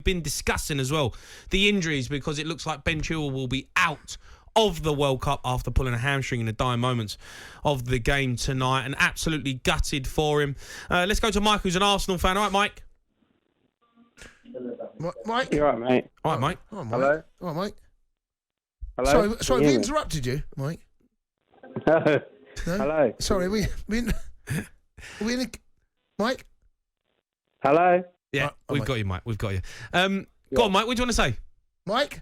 been discussing as well the injuries, because it looks like Ben Chilwell will be out of the World Cup after pulling a hamstring in the dying moments of the game tonight, and absolutely gutted for him. Let's go to Mike, who's an Arsenal fan. All right, Mike? Mike? You're right, mate. All right, Mike. Oh, Mike. Hello? Oh, Mike. Hello? Sorry, we interrupted you, Mike. No. No? Hello? Sorry, we in a... Mike? Hello? Yeah, Oh, we've Mike. got you, Mike. We've got you. Go on, Mike. What do you want to say? Mike?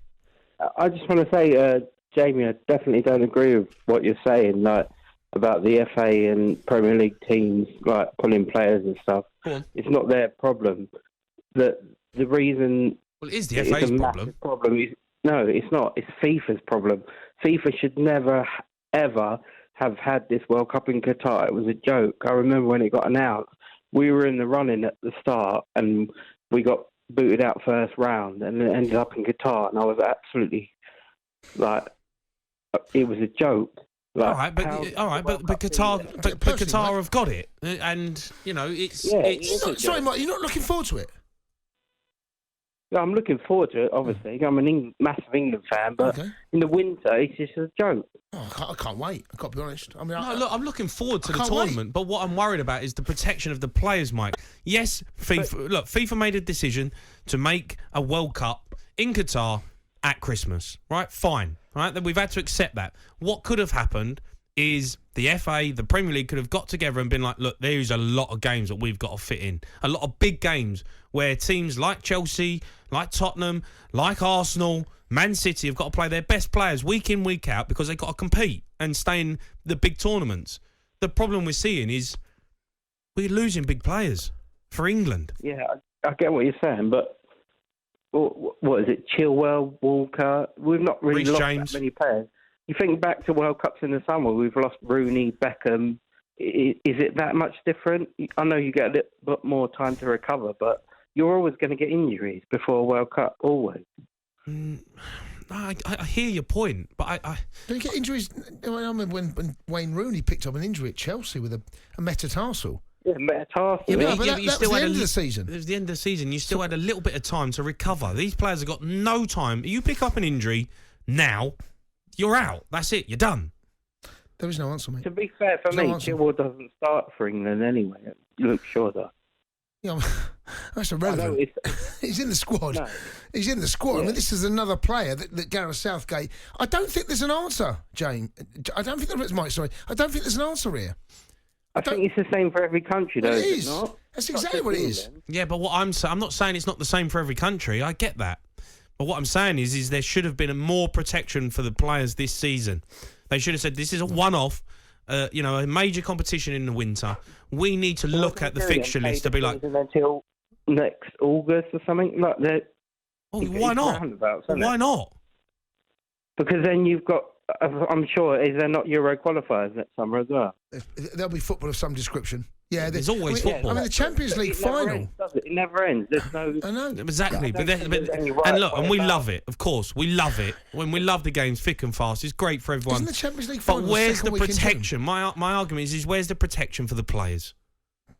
I just want to say, Jamie, I definitely don't agree with what you're saying, like, about the FA and Premier League teams, like, pulling players and stuff. Go on. It's not their problem. The reason... Well, it is the FA's problem. No, it's not. It's FIFA's problem. FIFA should never, ever have had this World Cup in Qatar. It was a joke. I remember when it got announced, we were in the running at the start and we got booted out first round and it ended up in Qatar, and I was absolutely, like, it was a joke. Like, But Qatar have got it, and you know it's. Sorry, Mike, you're not looking forward to it? Yeah, I'm looking forward to it, obviously. I'm a massive England fan, but in the winter, it's just a joke. Oh, I can't wait. I've got to be honest. I mean, look, I'm looking forward to the tournament, but what I'm worried about is the protection of the players, Mike. Yes, FIFA made a decision to make a World Cup in Qatar at Christmas, right? Fine, right? Then we've had to accept that. What could have happened is the FA, the Premier League could have got together and been like, look, there's a lot of games that we've got to fit in. A lot of big games where teams like Chelsea, like Tottenham, like Arsenal, Man City have got to play their best players week in, week out, because they've got to compete and stay in the big tournaments. The problem we're seeing is we're losing big players for England. Yeah, I get what you're saying, but what is it? Chilwell, Walker? We've not really lost that many players. You think back to World Cups in the summer, we've lost Rooney, Beckham. Is it that much different? I know you get a little bit more time to recover, but you're always going to get injuries before a World Cup, always. I hear your point, but I don't you get injuries. I remember when Wayne Rooney picked up an injury at Chelsea with a metatarsal. Yeah, metatarsal. Yeah, but you still had the end of the season. It was the end of the season. You still had a little bit of time to recover. These players have got no time. You pick up an injury now, you're out. That's it. You're done. There is no answer, mate. To be fair, for me, Chilwell doesn't start for England anyway. Luke Shaw does. Yeah, that's irrelevant. He's in the squad. No. He's in the squad. Yeah. I mean, this is another player that Gareth Southgate. I don't think there's an answer, Jane. I don't think there's Mike. Sorry, I don't think there's an answer here. I think it's the same for every country, though. It is. It not? That's exactly what it is. Yeah, but what I'm not saying it's not the same for every country. I get that, but what I'm saying is there should have been more protection for the players this season. They should have said this is a one-off. A major competition in the winter. We need to look at the fixture list to be like until next August or something like that. Oh, why not? Why not? Because then you've got. I'm sure. Is there not Euro qualifiers next summer as well? There'll be football of some description. Yeah, there's always football. I mean, the Champions League final. It never ends. There's no. I know exactly, and we love it. Of course, we love it. When we love the games thick and fast, it's great for everyone. Isn't the Champions League final? But where's the protection? My argument is where's the protection for the players?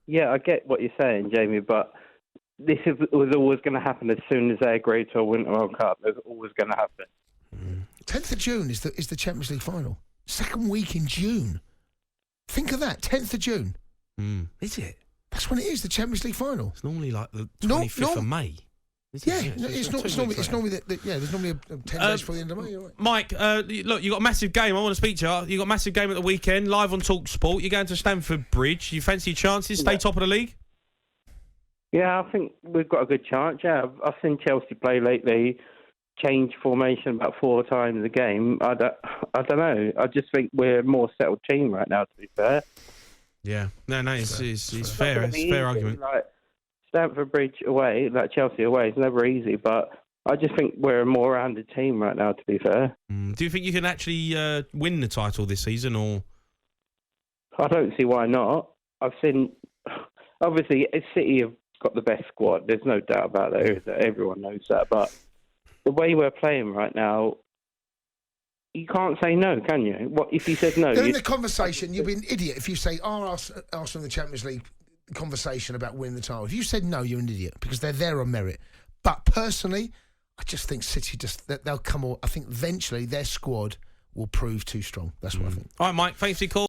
Yeah, I get what you're saying, Jamie, but this was always going to happen as soon as they agreed to a Winter World Cup. It was always going to happen. 10th of June is the Champions League final. Second week in June. Think of that, 10th of June. Is it? That's when it is, the Champions League final. It's normally like the 25th of May. Yeah, it's normally there's normally 10 days before the end of May. Right. Mike, look, you got a massive game. I want to speak to you. You got a massive game at the weekend, live on talkSPORT. You're going to Stamford Bridge. You fancy your chances? Stay top of the league? Yeah, I think we've got a good chance. Yeah, I've seen Chelsea play lately. Change formation about 4 times a game. I don't know. I just think we're a more settled team right now, to be fair. Yeah. No, it's fair. It's a fair argument. Like Stamford Bridge away, like Chelsea away, it's never easy, but I just think we're a more rounded team right now, to be fair. Do you think you can actually win the title this season, or? I don't see why not. I've seen, obviously, City have got the best squad. There's no doubt about that. Is that everyone knows that, but the way we're playing right now, you can't say no, can you? What if you said no? In the conversation, you'd be an idiot if you say, Arsenal in the Champions League conversation about winning the title. If you said no, you're an idiot because they're there on merit. But personally, I just think City they'll come. I think eventually their squad will prove too strong. That's what I think. All right, Mike. Thanks for your call.